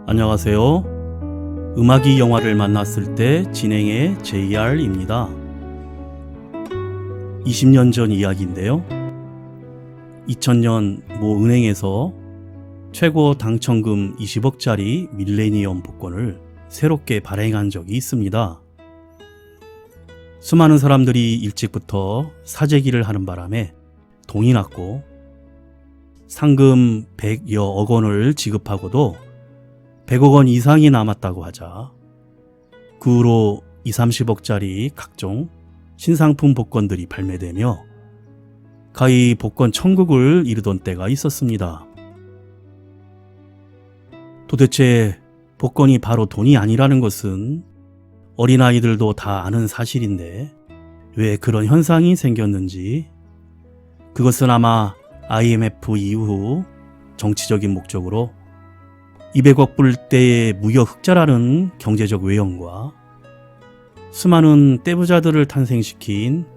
안녕하세요. 음악이 영화를 만났을 때 진행의 JR입니다. 20년 전 이야기인데요. 2000년 모 은행에서 최고 당첨금 20억짜리 밀레니엄 복권을 새롭게 발행한 적이 있습니다. 수많은 사람들이 일찍부터 사재기를 하는 바람에 동이 났고 상금 100여억 원을 지급하고도 100억 원 이상이 남았다고 하자 그 후로 20-30억짜리 각종 신상품 복권들이 발매되며 가히 복권 천국을 이루던 때가 있었습니다. 도대체 복권이 바로 돈이 아니라는 것은 어린아이들도 다 아는 사실인데 왜 그런 현상이 생겼는지, 그것은 아마 IMF 이후 정치적인 목적으로 200억 불대의 무역 흑자라는 경제적 외형과 수많은 떼부자들을 탄생시킨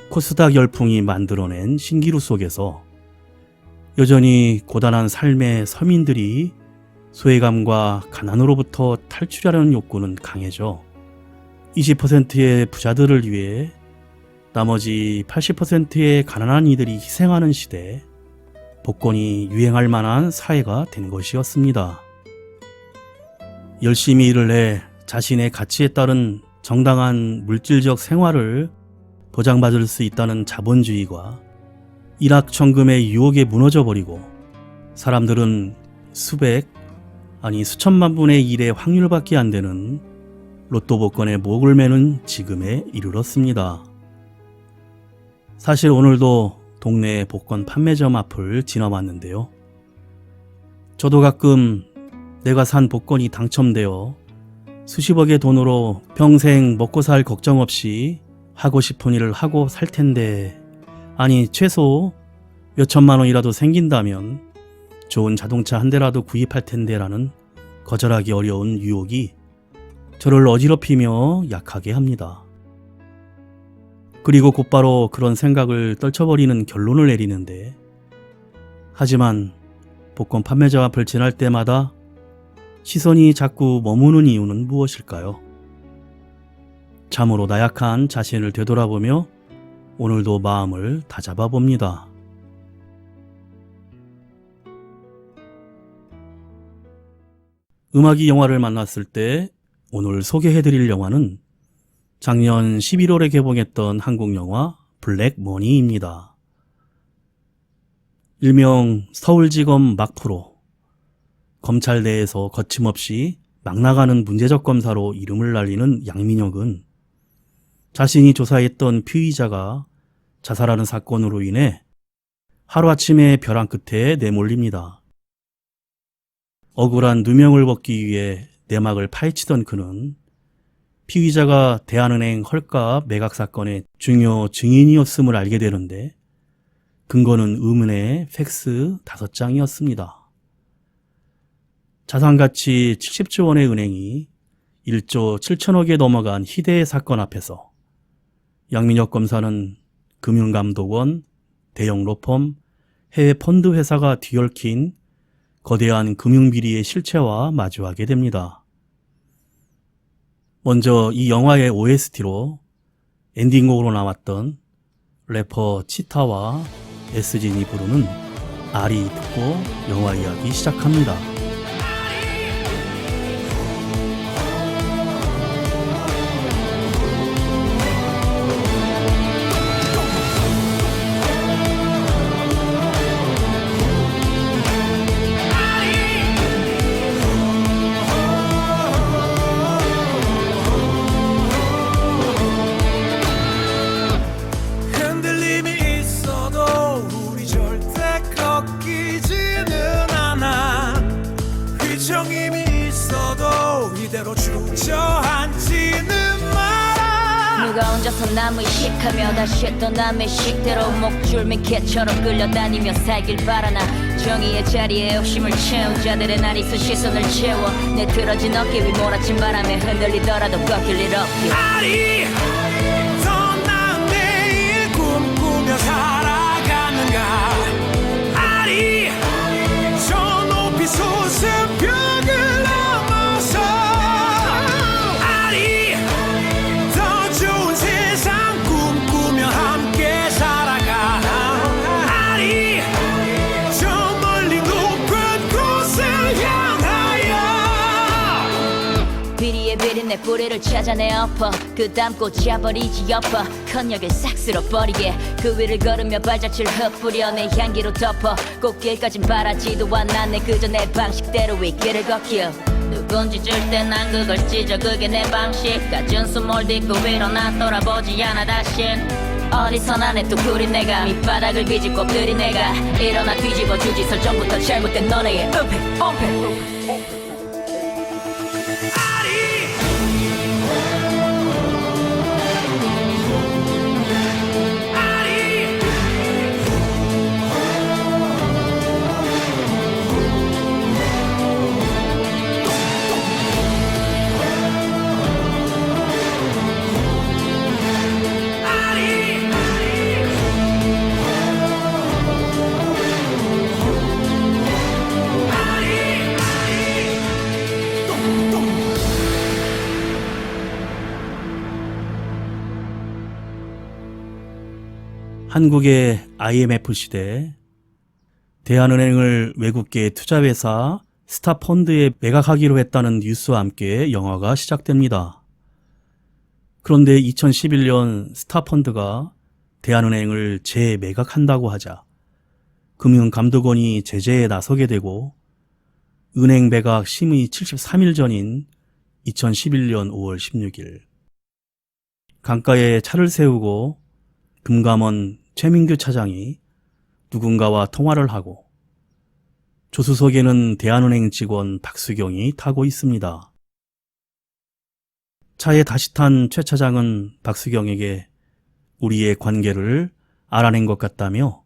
코스닥 열풍이 만들어낸 신기루 속에서 여전히 고단한 삶의 서민들이 소외감과 가난으로부터 탈출하려는 욕구는 강해져 20%의 부자들을 위해 나머지 80%의 가난한 이들이 희생하는 시대에 복권이 유행할 만한 사회가 된 것이었습니다. 열심히 일을 해 자신의 가치에 따른 정당한 물질적 생활을 보장받을 수 있다는 자본주의가 일확천금의 유혹에 무너져버리고 사람들은 수백, 아니 수천만 분의 1의 확률밖에 안 되는 로또 복권에 목을 매는 지금에 이르렀습니다. 사실 오늘도 동네 복권 판매점 앞을 지나왔는데요. 저도 가끔 내가 산 복권이 당첨되어 수십억의 돈으로 평생 먹고 살 걱정 없이 하고 싶은 일을 하고 살 텐데, 아니 최소 몇천만 원이라도 생긴다면 좋은 자동차 한 대라도 구입할 텐데 라는 거절하기 어려운 유혹이 저를 어지럽히며 약하게 합니다. 그리고 곧바로 그런 생각을 떨쳐버리는 결론을 내리는데, 하지만 복권 판매자 앞을 지날 때마다 시선이 자꾸 머무는 이유는 무엇일까요? 참으로 나약한 자신을 되돌아보며 오늘도 마음을 다잡아 봅니다. 음악이 영화를 만났을 때 오늘 소개해드릴 영화는 작년 11월에 개봉했던 한국 영화 블랙머니입니다. 일명 서울지검 막프로, 검찰 내에서 거침없이 막 나가는 문제적 검사로 이름을 날리는 양민혁은 자신이 조사했던 피의자가 자살하는 사건으로 인해 하루아침에 벼랑 끝에 내몰립니다. 억울한 누명을 벗기 위해 내막을 파헤치던 그는 피의자가 대한은행 헐값 매각 사건의 중요 증인이었음을 알게 되는데, 근거는 의문의 팩스 5장이었습니다. 자산가치 70조 원의 은행이 1조 7천억에 넘어간 희대의 사건 앞에서 양민혁 검사는 금융감독원, 대형 로펌, 해외 펀드 회사가 뒤얽힌 거대한 금융비리의 실체와 마주하게 됩니다. 먼저 이 영화의 OST로 엔딩곡으로 나왔던 래퍼 치타와 SGN이 부르는 아리 듣고 영화 이야기 시작합니다. 누가 혼자서 남의 식하며 다시 또 남의 식대로 목줄민 개처럼 끌려다니며 살길 바라나. 정의의 자리에 욕심을 채운 자들의 나리수 시선을 채워 내 틀어진 어깨 위 몰아친 바람에 흔들리더라도 꺾일 일 없게. 아리 더 나은 내일 꿈꾸며 살아가는가. 아리 저 높이 솟은 벽을 넘어 내 뿌리를 찾아내 엎어 그 다음 꽂아버리지 엎어 컨역을 싹 쓸어버리게 그 위를 걸으며 발자취를 흩뿌려 내 향기로 덮어 꽃길까진 바라지도 않아 내 그저 내 방식대로 이 길을 걷기요 누군지 줄 때 난 그걸 찢어 그게 내 방식 갖은 숨을 딛고 위로 난 돌아보지 않아 다신 어디서나 내 또 구린 내가 밑바닥을 비집고 엎드린 내가 일어나 뒤집어 주지 설정부터 잘못된 너네의 은폐 한국의 IMF 시대 대한은행을 외국계 투자회사 스타펀드에 매각하기로 했다는 뉴스와 함께 영화가 시작됩니다. 그런데 2011년 스타펀드가 대한은행을 재매각한다고 하자 금융감독원이 제재에 나서게 되고 은행 매각 심의 73일 전인 2011년 5월 16일 강가에 차를 세우고 금감원 최민규 차장이 누군가와 통화를 하고 조수석에는 대한은행 직원 박수경이 타고 있습니다. 차에 다시 탄 최 차장은 박수경에게 우리의 관계를 알아낸 것 같다며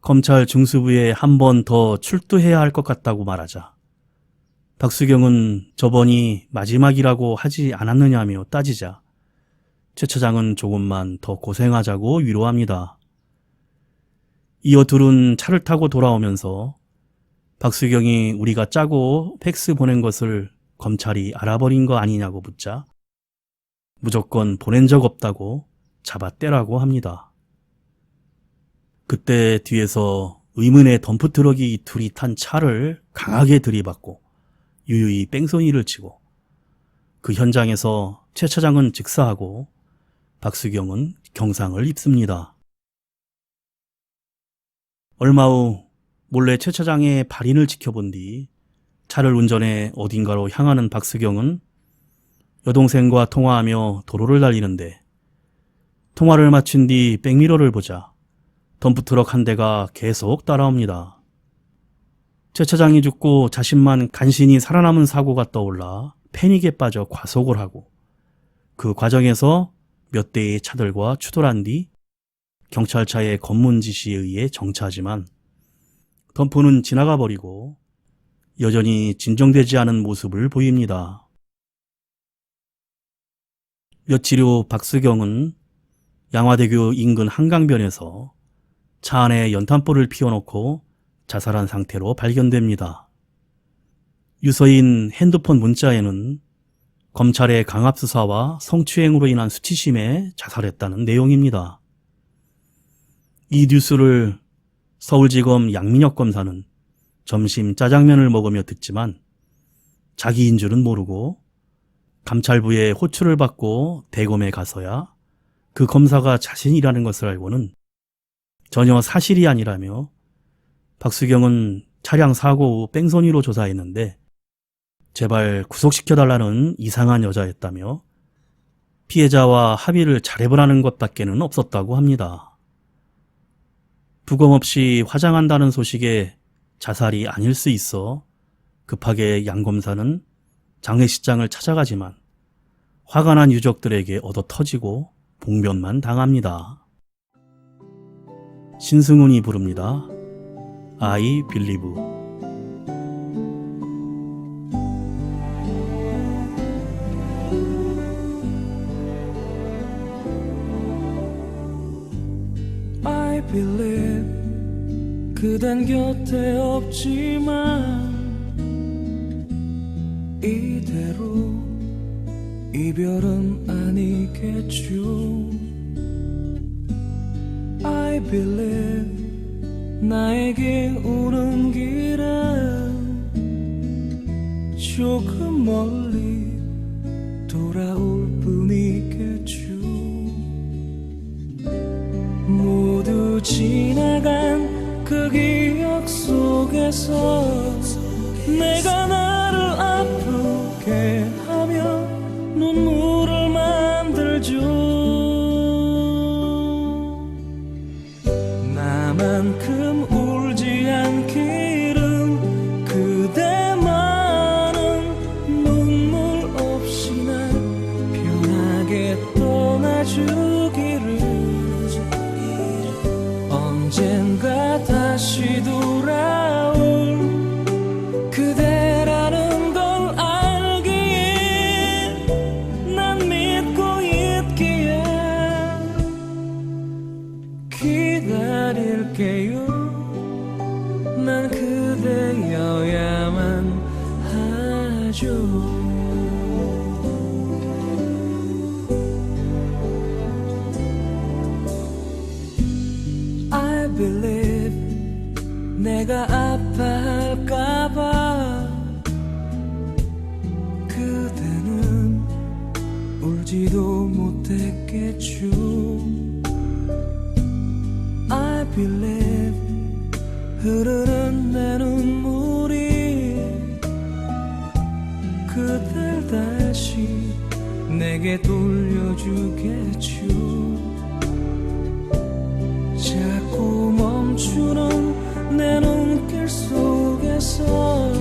검찰 중수부에 한 번 더 출두해야 할 것 같다고 말하자 박수경은 저번이 마지막이라고 하지 않았느냐며 따지자 최 차장은 조금만 더 고생하자고 위로합니다. 이어 둘은 차를 타고 돌아오면서 박수경이 우리가 짜고 팩스 보낸 것을 검찰이 알아버린 거 아니냐고 묻자 무조건 보낸 적 없다고 잡아떼라고 합니다. 그때 뒤에서 의문의 덤프트럭이 둘이 탄 차를 강하게 들이받고 유유히 뺑소니를 치고 그 현장에서 최 차장은 직사하고 박수경은 경상을 입습니다. 얼마 후 몰래 최 차장의 발인을 지켜본 뒤 차를 운전해 어딘가로 향하는 박수경은 여동생과 통화하며 도로를 달리는데 통화를 마친 뒤 백미러를 보자 덤프트럭 한 대가 계속 따라옵니다. 최 차장이 죽고 자신만 간신히 살아남은 사고가 떠올라 패닉에 빠져 과속을 하고 그 과정에서 몇 대의 차들과 추돌한 뒤 경찰차의 검문 지시에 의해 정차하지만 덤프는 지나가 버리고 여전히 진정되지 않은 모습을 보입니다. 며칠 후 박수경은 양화대교 인근 한강변에서 차 안에 연탄불을 피워놓고 자살한 상태로 발견됩니다. 유서인 핸드폰 문자에는 검찰의 강압수사와 성추행으로 인한 수치심에 자살했다는 내용입니다. 이 뉴스를 서울지검 양민혁 검사는 점심 짜장면을 먹으며 듣지만 자기인 줄은 모르고 감찰부의 호출을 받고 대검에 가서야 그 검사가 자신이라는 것을 알고는 전혀 사실이 아니라며 박수경은 차량 사고 후 뺑소니로 조사했는데 제발 구속시켜달라는 이상한 여자였다며 피해자와 합의를 잘해보라는 것밖에는 없었다고 합니다. 부검 없이 화장한다는 소식에 자살이 아닐 수 있어 급하게 양 검사는 장례식장을 찾아가지만 화가 난 유족들에게 얻어 터지고 봉변만 당합니다. 신승훈이 부릅니다. I believe. I believe 그댄 곁에 없지만 이대로 이별은 아니겠죠. I believe 나에게 오는 길은 조금 멀리 또 돌아올 뿐이겠죠. 모두 지나간 그 기억 속에서 내가 나를 아프게 하며 눈물을 만들죠. 나만큼 울지 않기를 그대만은 눈물 없이나 편하게 떠나주기를. 언젠가 다시 돌아올 그대라는 걸 알기에 난 믿고 있기에 기다릴게요. 난 그대여야만 하죠. I believe 내가 아파할까봐 그대는 울지도 못했겠죠. I believe 흐르는 내 눈물이 그댈 다시 내게 돌려주겠죠. 자꾸 멈추는 내 눈길 속에서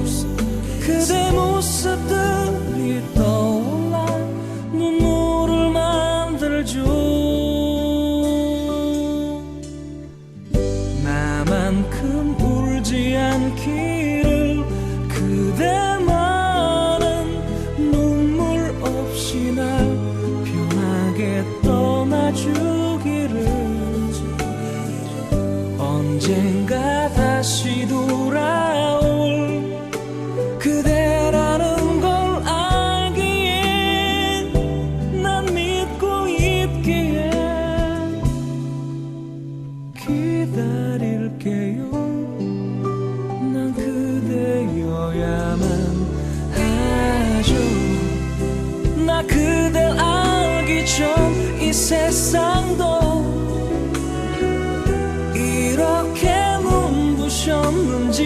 그대 모습들이 떠올라 눈물을 만들죠. 나만큼 울지 않기를 그대만은 눈물 없이 날 편하게 떠나주기를. 언젠가 다시 돌아올 그대라는 걸 알기에 난 믿고 있기에 기다릴게요. 난 그대여야만 하죠. 나 그댈 알기 전 이 세상도 이렇게 눈부셨는지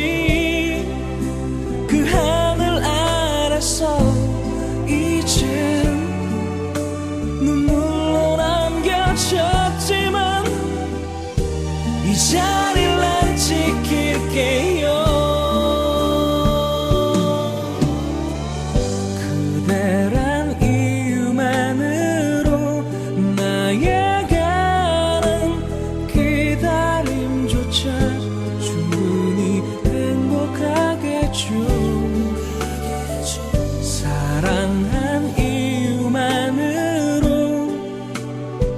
그 하늘 아래서 이젠 눈물로 남겨졌지만 이 자리를 난 지킬게요. 그대란 이유만으로 나에게는 기다림조차 충분히 행복하겠죠. 사랑한 이유만으로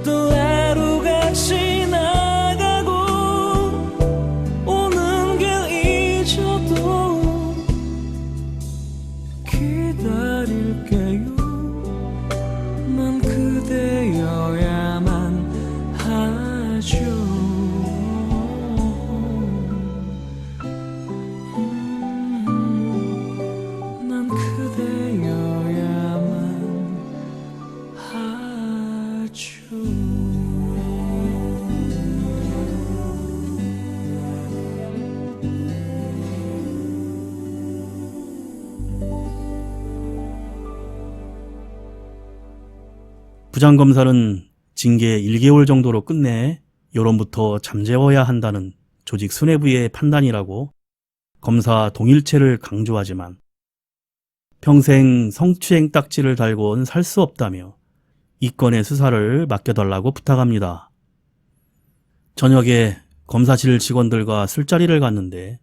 또 하루가 지나가고 오는 길 잊어도 기다릴게요. 난 그대여야만 하죠. 난 그대여야만 하죠. 부장검사는 징계 1개월 정도로 끝내 여론부터 잠재워야 한다는 조직 수뇌부의 판단이라고 검사 동일체를 강조하지만 평생 성추행 딱지를 달고는 살 수 없다며 이 건의 수사를 맡겨달라고 부탁합니다. 저녁에 검사실 직원들과 술자리를 갔는데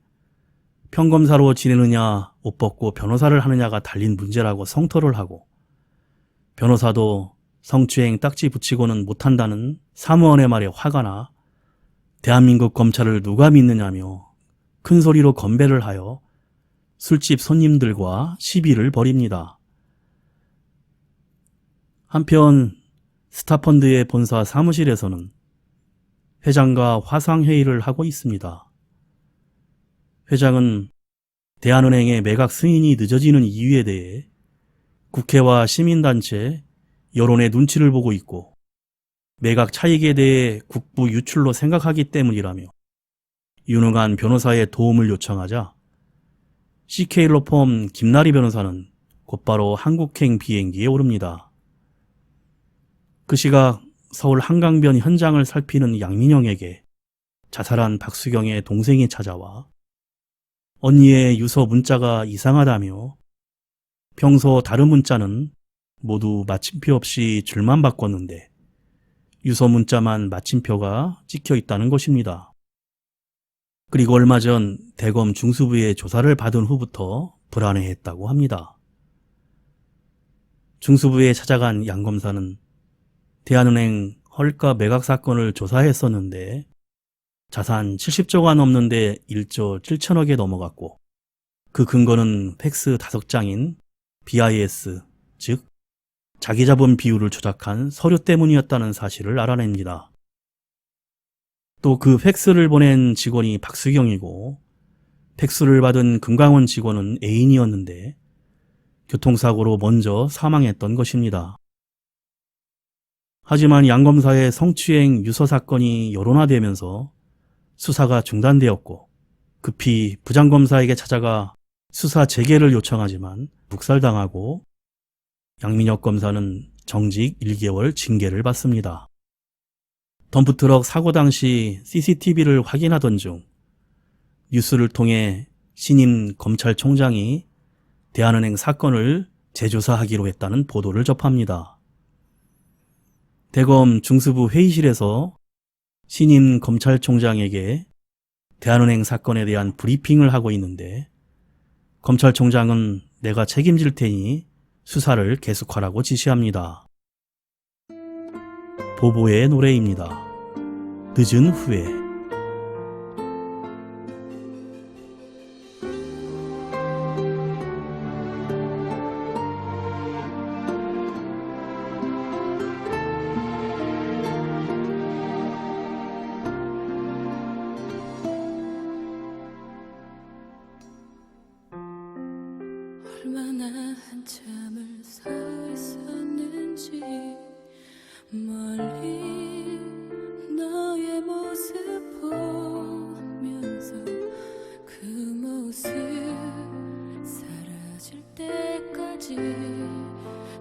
평검사로 지내느냐 옷 벗고 변호사를 하느냐가 달린 문제라고 성토를 하고 변호사도 성추행 딱지 붙이고는 못한다는 사무원의 말에 화가 나 대한민국 검찰을 누가 믿느냐며 큰 소리로 건배를 하여 술집 손님들과 시비를 벌입니다. 한편 스타펀드의 본사 사무실에서는 회장과 화상회의를 하고 있습니다. 회장은 대한은행의 매각 승인이 늦어지는 이유에 대해 국회와 시민단체, 여론의 눈치를 보고 있고 매각 차익에 대해 국부 유출로 생각하기 때문이라며 유능한 변호사의 도움을 요청하자 CK로펌 김나리 변호사는 곧바로 한국행 비행기에 오릅니다. 그 시각 서울 한강변 현장을 살피는 양민영에게 자살한 박수경의 동생이 찾아와 언니의 유서 문자가 이상하다며 평소 다른 문자는 모두 마침표 없이 줄만 바꿨는데 유서 문자만 마침표가 찍혀 있다는 것입니다. 그리고 얼마 전 대검 중수부의 조사를 받은 후부터 불안해했다고 합니다. 중수부에 찾아간 양 검사는 대한은행 헐가 매각 사건을 조사했었는데 자산 70조가 넘는데 1조 7천억에 넘어갔고 그 근거는 팩스 5장인 BIS, 즉 자기자본 비율을 조작한 서류 때문이었다는 사실을 알아냅니다. 또 그 팩스를 보낸 직원이 박수경이고 팩스를 받은 금강원 직원은 애인이었는데 교통사고로 먼저 사망했던 것입니다. 하지만 양 검사의 성추행 유서 사건이 여론화되면서 수사가 중단되었고 급히 부장검사에게 찾아가 수사 재개를 요청하지만 묵살당하고 양민혁 검사는 정직 1개월 징계를 받습니다. 덤프트럭 사고 당시 CCTV를 확인하던 중 뉴스를 통해 신임 검찰총장이 대한은행 사건을 재조사하기로 했다는 보도를 접합니다. 대검 중수부 회의실에서 신임 검찰총장에게 대한은행 사건에 대한 브리핑을 하고 있는데 검찰총장은 내가 책임질 테니 수사를 계속하라고 지시합니다. 보보의 노래입니다. 늦은 후에. 얼마나 한참을 서 있었는지 멀리 너의 모습 보면서 그 모습 사라질 때까지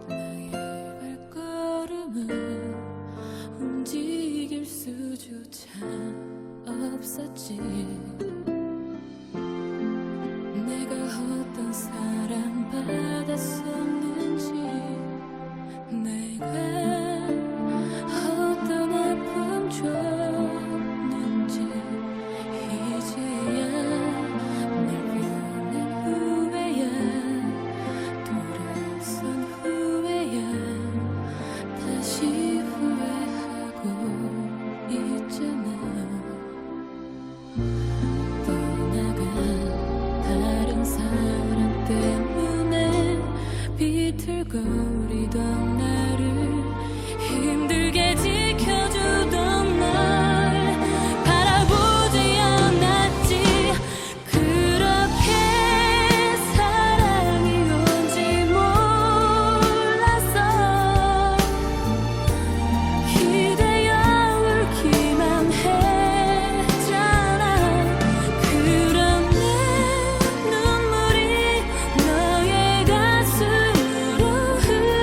나의 발걸음을 움직일 수조차 없었지. 내가 어떤 사랑받았었는지 내가 어떤 아픔 줬는지 이제야 날 변한 후에야 돌아선 후에야 다시 후회하고 있잖아. 떠나간 다른 사람 때문에 비틀거리던 나를 힘들게 지켜주던 날 바라보지 않았지. 그렇게 사랑이 온지 몰랐어. 기대어 울기만 했잖아. 그런 내 눈물이 너의 가슴으로 흘러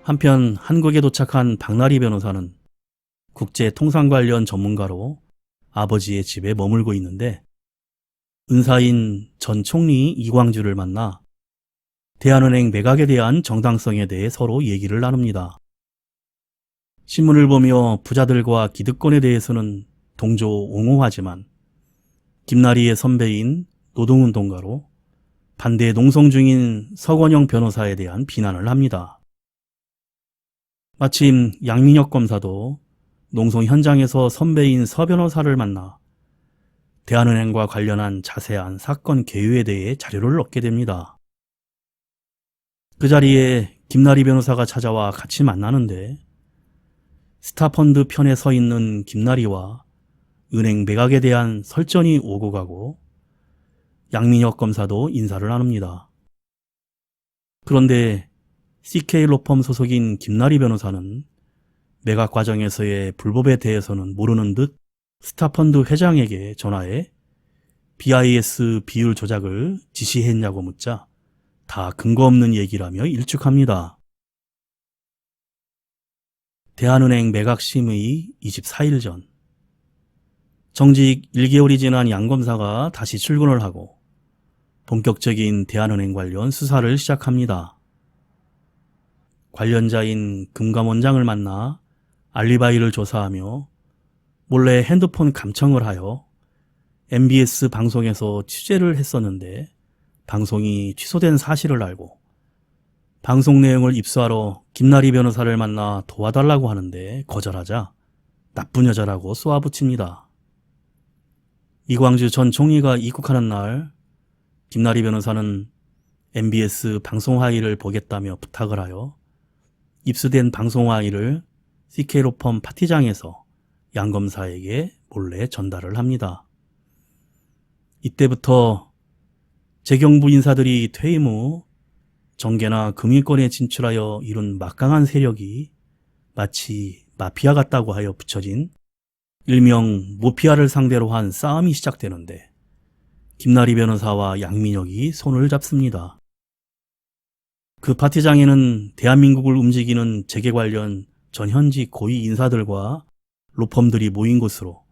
한편 한국에 도착한 박나리 변호사는 국제 통상 관련 전문가로 아버지의 집에 머물고 있는데 은사인 전 총리 이광주를 만나 대한은행 매각에 대한 정당성에 대해 서로 얘기를 나눕니다. 신문을 보며 부자들과 기득권에 대해서는 동조 옹호하지만 김나리의 선배인 노동운동가로 반대 농성 중인 서건영 변호사에 대한 비난을 합니다. 마침 양민혁 검사도 농성 현장에서 선배인 서 변호사를 만나 대한은행과 관련한 자세한 사건 개요에 대해 자료를 얻게 됩니다. 그 자리에 김나리 변호사가 찾아와 같이 만나는데 스타펀드 편에 서 있는 김나리와 은행 매각에 대한 설전이 오고 가고 양민혁 검사도 인사를 나눕니다. 그런데 CK 로펌 소속인 김나리 변호사는 매각 과정에서의 불법에 대해서는 모르는 듯 스타펀드 회장에게 전화해 BIS 비율 조작을 지시했냐고 묻자 다 근거 없는 얘기라며 일축합니다. 대한은행 매각 심의 24일 전 정직 1개월이 지난 양 검사가 다시 출근을 하고 본격적인 대한은행 관련 수사를 시작합니다. 관련자인 금감원장을 만나 알리바이를 조사하며 몰래 핸드폰 감청을 하여 MBS 방송에서 취재를 했었는데 방송이 취소된 사실을 알고 방송 내용을 입수하러 김나리 변호사를 만나 도와달라고 하는데 거절하자 나쁜 여자라고 쏘아붙입니다. 이광주 전 총리가 입국하는 날 김나리 변호사는 MBS 방송 화의를 보겠다며 부탁을 하여 입수된 방송 화의를 CK 로펌 파티장에서 양 검사에게 몰래 전달을 합니다. 이때부터 재경부 인사들이 퇴임 후 정계나 금융권에 진출하여 이룬 막강한 세력이 마치 마피아 같다고 하여 붙여진 일명 모피아를 상대로 한 싸움이 시작되는데 김나리 변호사와 양민혁이 손을 잡습니다. 그 파티장에는 대한민국을 움직이는 재계 관련 전현직 고위 인사들과 로펌들이 모인 곳으로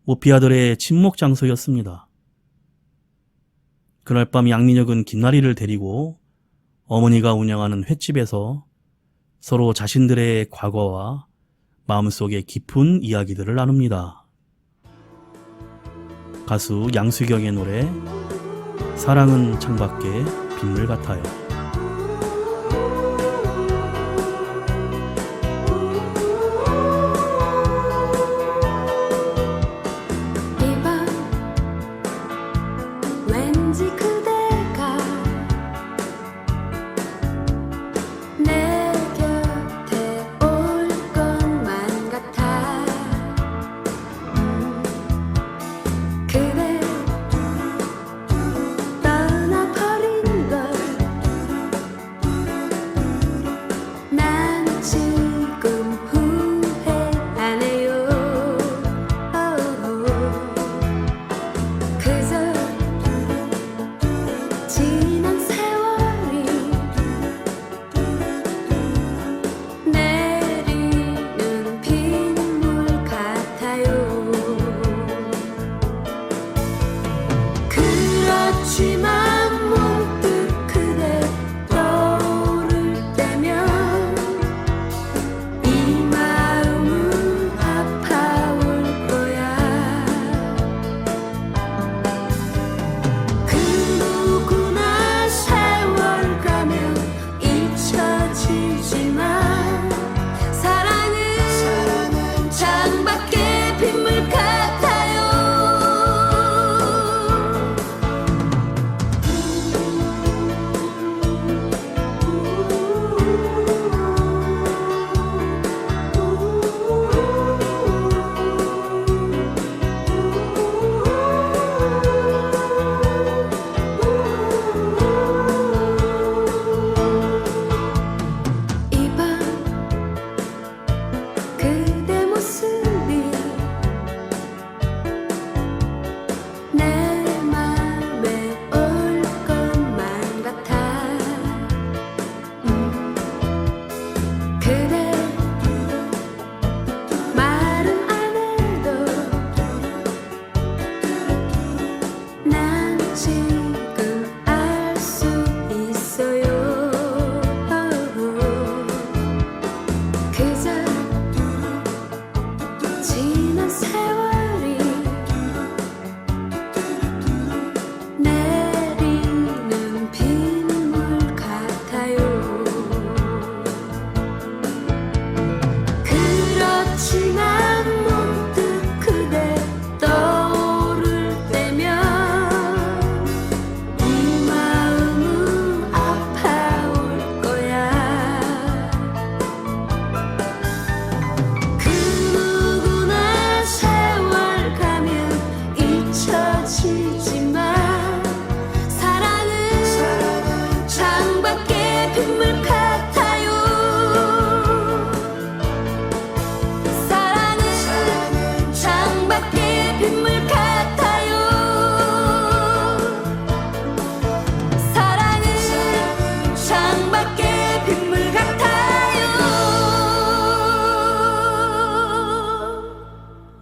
모피아들의 친목 장소였습니다. 그날 밤 양민혁은 김나리를 데리고 어머니가 운영하는 횟집에서 서로 자신들의 과거와 마음속의 깊은 이야기들을 나눕니다. 가수 양수경의 노래 사랑은 창밖에 빗물 같아요. 왠지 그대가 내 곁에 올 것만 같아. 그대 떠나버린 걸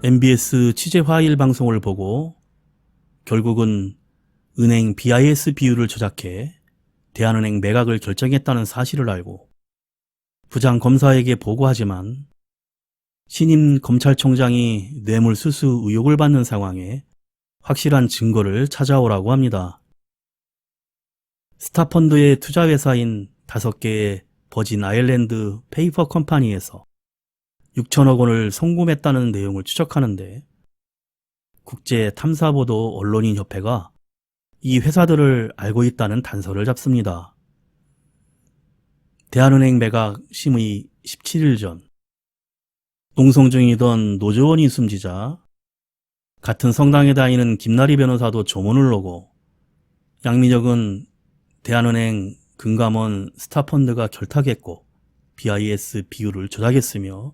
MBS 취재 화일 방송을 보고 결국은 은행 BIS 비율을 조작해 대한은행 매각을 결정했다는 사실을 알고 부장 검사에게 보고하지만 신임 검찰총장이 뇌물수수 의혹을 받는 상황에 확실한 증거를 찾아오라고 합니다. 스타펀드의 투자회사인 5개의 버진 아일랜드 페이퍼 컴퍼니에서 6천억 원을 송금했다는 내용을 추적하는데 국제탐사보도 언론인협회가 이 회사들을 알고 있다는 단서를 잡습니다. 대한은행 매각 심의 17일 전 농성 중이던 노조원이 숨지자 같은 성당에 다니는 김나리 변호사도 조문을 오고 양민혁은 대한은행, 금감원, 스타펀드가 결탁했고 BIS 비율을 조작했으며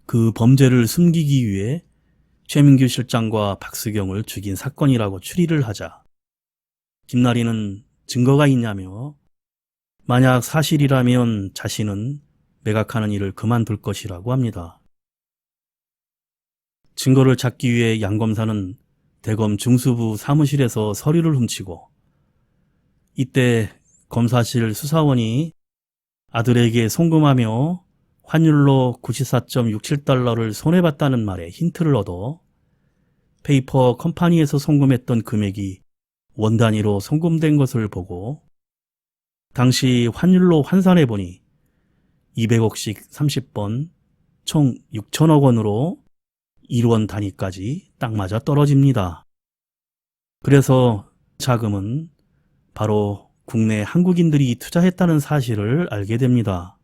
그 범죄를 숨기기 위해 최민규 실장과 박수경을 죽인 사건이라고 추리를 하자 김나리는 증거가 있냐며 만약 사실이라면 자신은 매각하는 일을 그만둘 것이라고 합니다. 증거를 찾기 위해 양 검사는 대검 중수부 사무실에서 서류를 훔치고 이때 검사실 수사원이 아들에게 송금하며 환율로 94.67달러를 손해봤다는 말에 힌트를 얻어 페이퍼 컴퍼니에서 송금했던 금액이 원 단위로 송금된 것을 보고 당시 환율로 환산해보니 200억씩 30번 총 6천억 원으로 1원 단위까지 딱 맞아 떨어집니다. 그래서 자금은 바로 국내 한국인들이 투자했다는 사실을 알게 됩니다.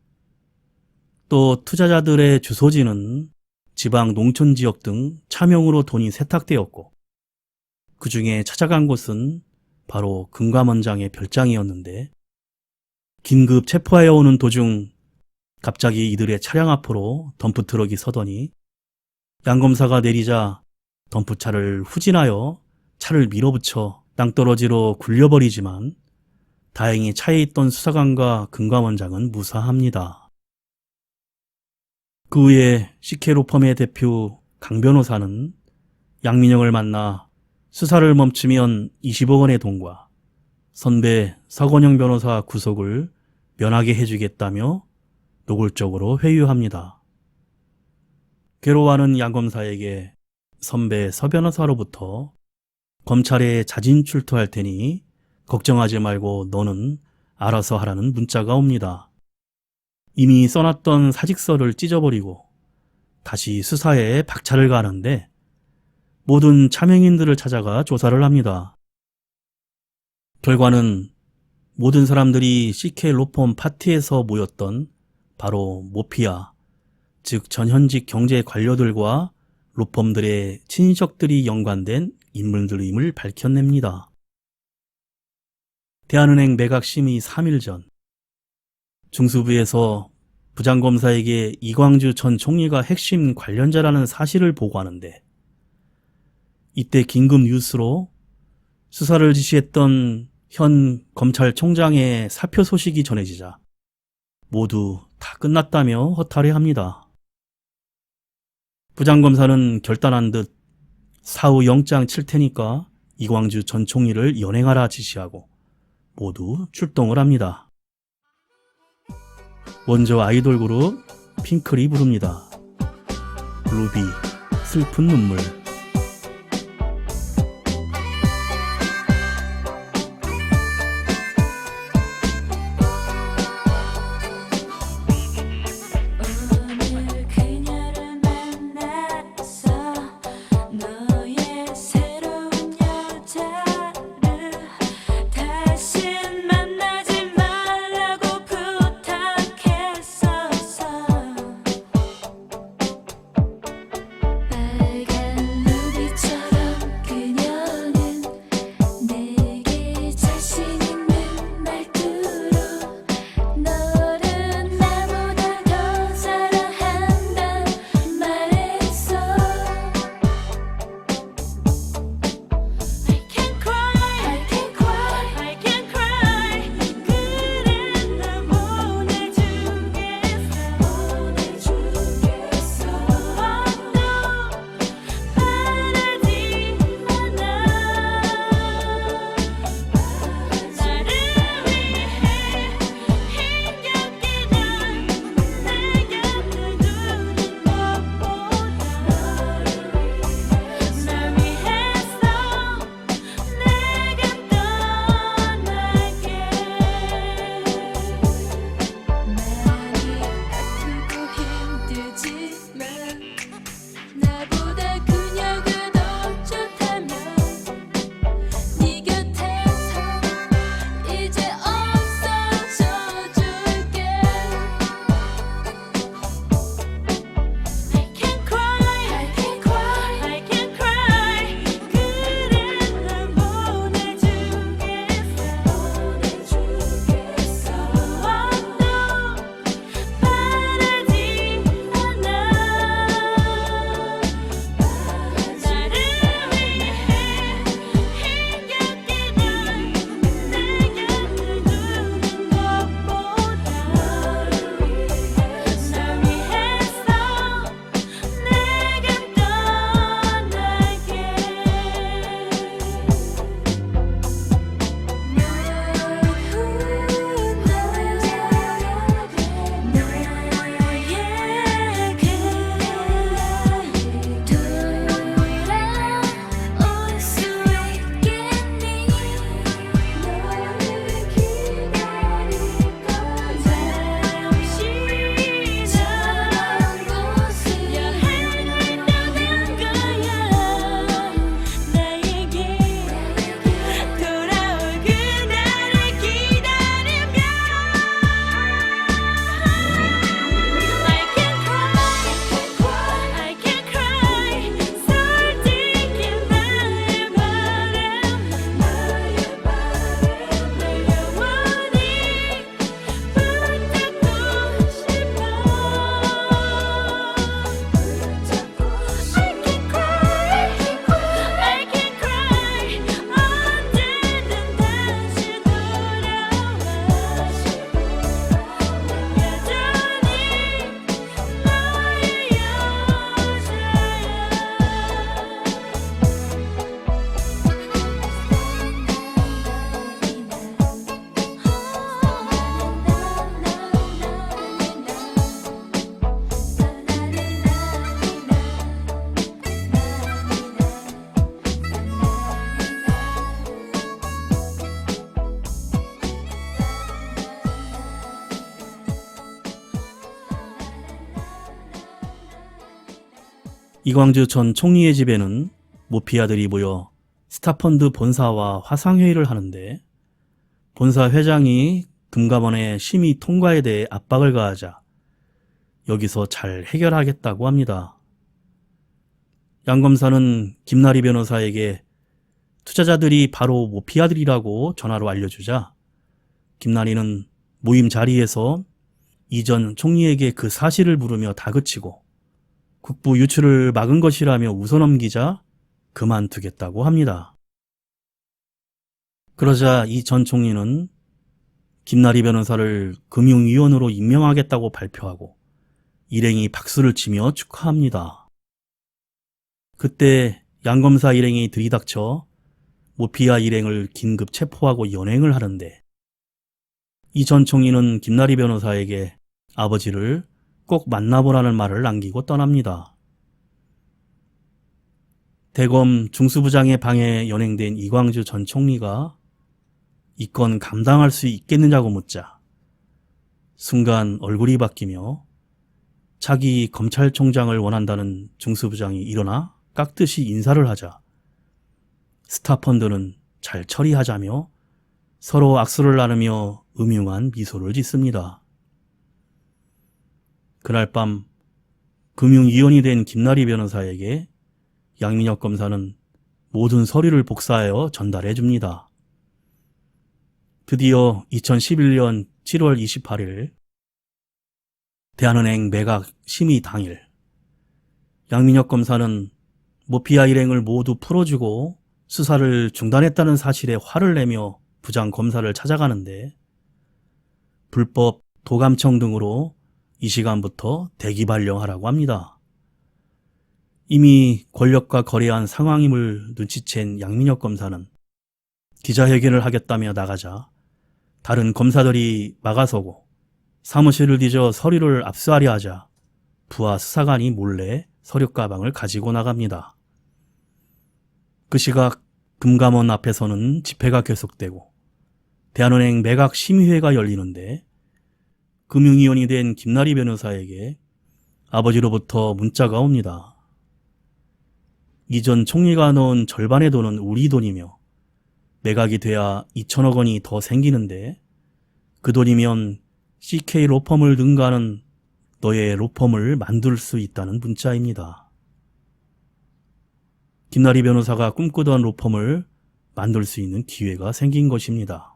또 투자자들의 주소지는 지방 농촌 지역 등 차명으로 돈이 세탁되었고 그 중에 찾아간 곳은 바로 금감원장의 별장이었는데 긴급 체포하여 오는 도중 갑자기 이들의 차량 앞으로 덤프트럭이 서더니 양 검사가 내리자 덤프차를 후진하여 차를 밀어붙여 땅떨어지로 굴려버리지만 다행히 차에 있던 수사관과 금감원장은 무사합니다. 그 후에 CK로펌의 대표 강 변호사는 양민혁을 만나 수사를 멈추면 20억 원의 돈과 선배 서건영 변호사 구속을 면하게 해주겠다며 노골적으로 회유합니다. 괴로워하는 양 검사에게 선배 서 변호사로부터 검찰에 자진 출두할 테니 걱정하지 말고 너는 알아서 하라는 문자가 옵니다. 이미 써놨던 사직서를 찢어버리고 다시 수사에 박차를 가하는데 모든 차명인들을 찾아가 조사를 합니다. 결과는 모든 사람들이 CK 로펌 파티에서 모였던 바로 모피아, 즉 전현직 경제 관료들과 로펌들의 친인척들이 연관된 인물들임을 밝혀냅니다. 대한은행 매각 심의 3일 전 중수부에서 부장검사에게 이광주 전 총리가 핵심 관련자라는 사실을 보고하는데 이때 긴급 뉴스로 수사를 지시했던 현 검찰총장의 사표 소식이 전해지자 모두 다 끝났다며 허탈해합니다. 부장검사는 결단한 듯 사후 영장 칠 테니까 이광주 전 총리를 연행하라 지시하고 모두 출동을 합니다. 먼저 아이돌 그룹 핑클이 부릅니다. 루비, 슬픈 눈물. 오늘 그녀를 만났어 너의 새로운 여자를 다신 만나지 말라고 부탁했었어 빨간 이광주 전 총리의 집에는 모피아들이 모여 스타펀드 본사와 화상회의를 하는데 본사 회장이 금감원의 심의 통과에 대해 압박을 가하자 여기서 잘 해결하겠다고 합니다. 양 검사는 김나리 변호사에게 투자자들이 바로 모피아들이라고 전화로 알려주자 김나리는 모임 자리에서 이전 총리에게 그 사실을 물으며 다그치고 국부 유출을 막은 것이라며 웃어넘기자 그만두겠다고 합니다. 그러자 이 전 총리는 김나리 변호사를 금융위원으로 임명하겠다고 발표하고 일행이 박수를 치며 축하합니다. 그때 양 검사 일행이 들이닥쳐 모피아 일행을 긴급 체포하고 연행을 하는데 이 전 총리는 김나리 변호사에게 아버지를 꼭 만나보라는 말을 남기고 떠납니다. 대검 중수부장의 방에 연행된 이광주 전 총리가 이 건 감당할 수 있겠느냐고 묻자 순간 얼굴이 바뀌며 자기 검찰총장을 원한다는 중수부장이 일어나 깍듯이 인사를 하자 스타펀드는 잘 처리하자며 서로 악수를 나누며 음흉한 미소를 짓습니다. 그날 밤 금융위원이 된 김나리 변호사에게 양민혁 검사는 모든 서류를 복사하여 전달해 줍니다. 드디어 2011년 7월 28일 대한은행 매각 심의 당일 양민혁 검사는 모피아 일행을 모두 풀어주고 수사를 중단했다는 사실에 화를 내며 부장 검사를 찾아가는데 불법 도감청 등으로 이 시간부터 대기 발령하라고 합니다. 이미 권력과 거래한 상황임을 눈치챈 양민혁 검사는 기자회견을 하겠다며 나가자 다른 검사들이 막아서고 사무실을 뒤져 서류를 압수하려 하자 부하 수사관이 몰래 서류 가방을 가지고 나갑니다. 그 시각 금감원 앞에서는 집회가 계속되고 대한은행 매각 심의회가 열리는데 금융위원이 된 김나리 변호사에게 아버지로부터 문자가 옵니다. 이전 총리가 넣은 절반의 돈은 우리 돈이며 매각이 돼야 2천억 원이 더 생기는데 그 돈이면 CK 로펌을 능가하는 너의 로펌을 만들 수 있다는 문자입니다. 김나리 변호사가 꿈꾸던 로펌을 만들 수 있는 기회가 생긴 것입니다.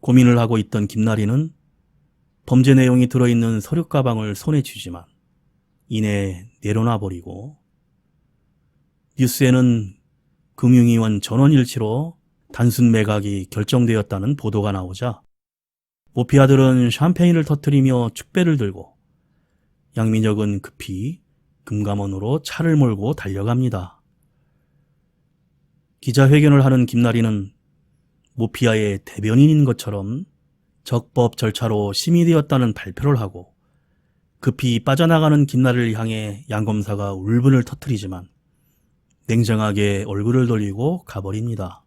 고민을 하고 있던 김나리는 범죄 내용이 들어있는 서류 가방을 손에 쥐지만 이내 내려놔버리고 뉴스에는 금융위원 전원일치로 단순 매각이 결정되었다는 보도가 나오자 모피아들은 샴페인을 터뜨리며 축배를 들고 양민혁은 급히 금감원으로 차를 몰고 달려갑니다. 기자회견을 하는 김나리는 모피아의 대변인인 것처럼 적법 절차로 심의되었다는 발표를 하고 급히 빠져나가는 김나리를 향해 양 검사가 울분을 터뜨리지만 냉정하게 얼굴을 돌리고 가버립니다.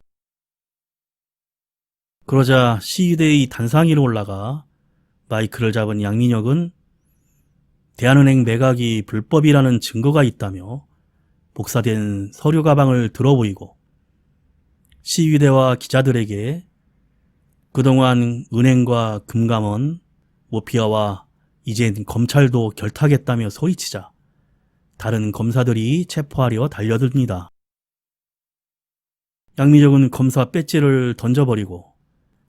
그러자 시위대의 단상 위로 올라가 마이크를 잡은 양민혁은 대한은행 매각이 불법이라는 증거가 있다며 복사된 서류 가방을 들어보이고 시위대와 기자들에게 그동안 은행과 금감원, 모피아와 이젠 검찰도 결탁했다며 소리치자 다른 검사들이 체포하려 달려듭니다. 양민혁은 검사 배지를 던져버리고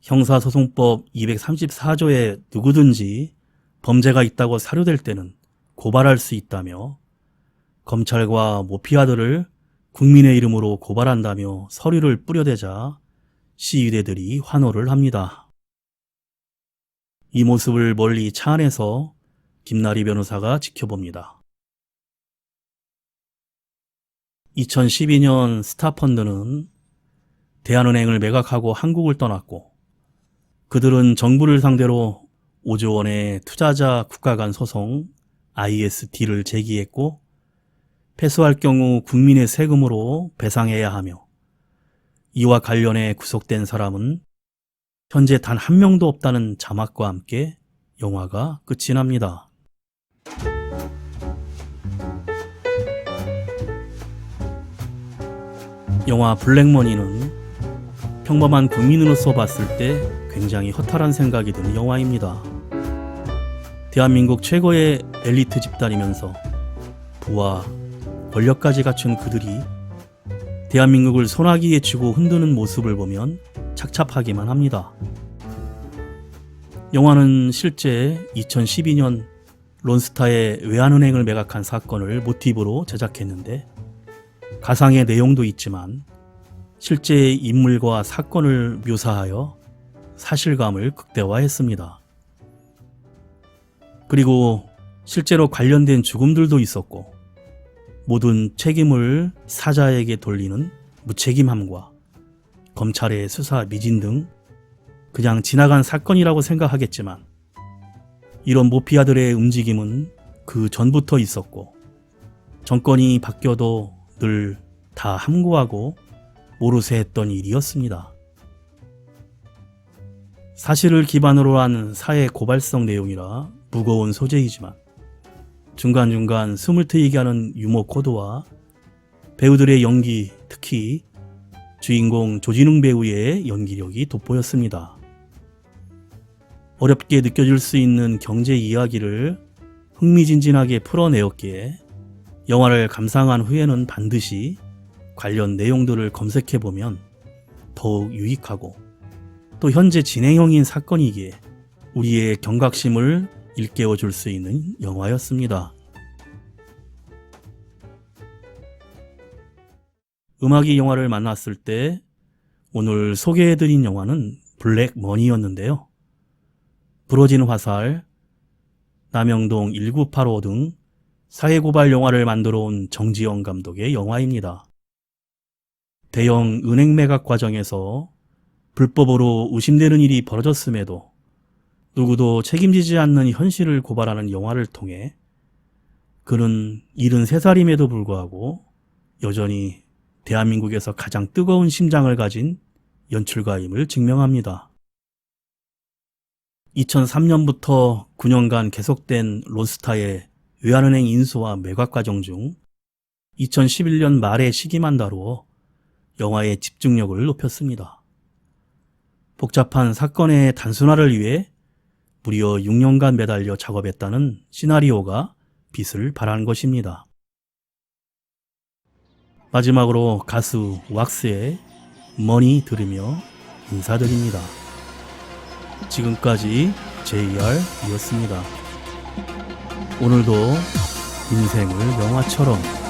형사소송법 234조에 누구든지 범죄가 있다고 사료될 때는 고발할 수 있다며 검찰과 모피아들을 국민의 이름으로 고발한다며 서류를 뿌려대자 시위대들이 환호를 합니다. 이 모습을 멀리 차 안에서 김나리 변호사가 지켜봅니다. 2012년 스타펀드는 대한은행을 매각하고 한국을 떠났고 그들은 정부를 상대로 5조 원의 투자자 국가 간 소송 ISD를 제기했고 패소할 경우 국민의 세금으로 배상해야 하며 이와 관련해 구속된 사람은 현재 단 한 명도 없다는 자막과 함께 영화가 끝이 납니다. 영화 블랙머니는 평범한 국민으로서 봤을 때 굉장히 허탈한 생각이 드는 영화입니다. 대한민국 최고의 엘리트 집단이면서 부와 권력까지 갖춘 그들이 대한민국을 소나기에 쥐고 흔드는 모습을 보면 착잡하기만 합니다. 영화는 실제 2012년 론스타의 외환은행을 매각한 사건을 모티브로 제작했는데 가상의 내용도 있지만 실제 인물과 사건을 묘사하여 사실감을 극대화했습니다. 그리고 실제로 관련된 죽음들도 있었고 모든 책임을 사자에게 돌리는 무책임함과 검찰의 수사 미진 등 그냥 지나간 사건이라고 생각하겠지만 이런 모피아들의 움직임은 그 전부터 있었고 정권이 바뀌어도 늘 다 함구하고 모르쇠 했던 일이었습니다. 사실을 기반으로 한 사회 고발성 내용이라 무거운 소재이지만 중간중간 숨을 트이게 하는 유머 코드와 배우들의 연기, 특히 주인공 조진웅 배우의 연기력이 돋보였습니다. 어렵게 느껴질 수 있는 경제 이야기를 흥미진진하게 풀어내었기에 영화를 감상한 후에는 반드시 관련 내용들을 검색해보면 더욱 유익하고 또 현재 진행형인 사건이기에 우리의 경각심을 일깨워줄 수 있는 영화였습니다. 음악이 영화를 만났을 때 오늘 소개해드린 영화는 블랙머니였는데요. 부러진 화살, 남영동 1985 등 사회고발 영화를 만들어 온 정지영 감독의 영화입니다. 대형 은행 매각 과정에서 불법으로 의심되는 일이 벌어졌음에도 누구도 책임지지 않는 현실을 고발하는 영화를 통해 그는 73살임에도 불구하고 여전히 대한민국에서 가장 뜨거운 심장을 가진 연출가임을 증명합니다. 2003년부터 9년간 계속된 론스타의 외환은행 인수와 매각 과정 중 2011년 말에 시기만 다루어 영화의 집중력을 높였습니다. 복잡한 사건의 단순화를 위해 무려 6년간 매달려 작업했다는 시나리오가 빛을 발한 것입니다. 마지막으로 가수 왁스의 머니 들으며 인사드립니다. 지금까지 JR이었습니다. 오늘도 인생을 영화처럼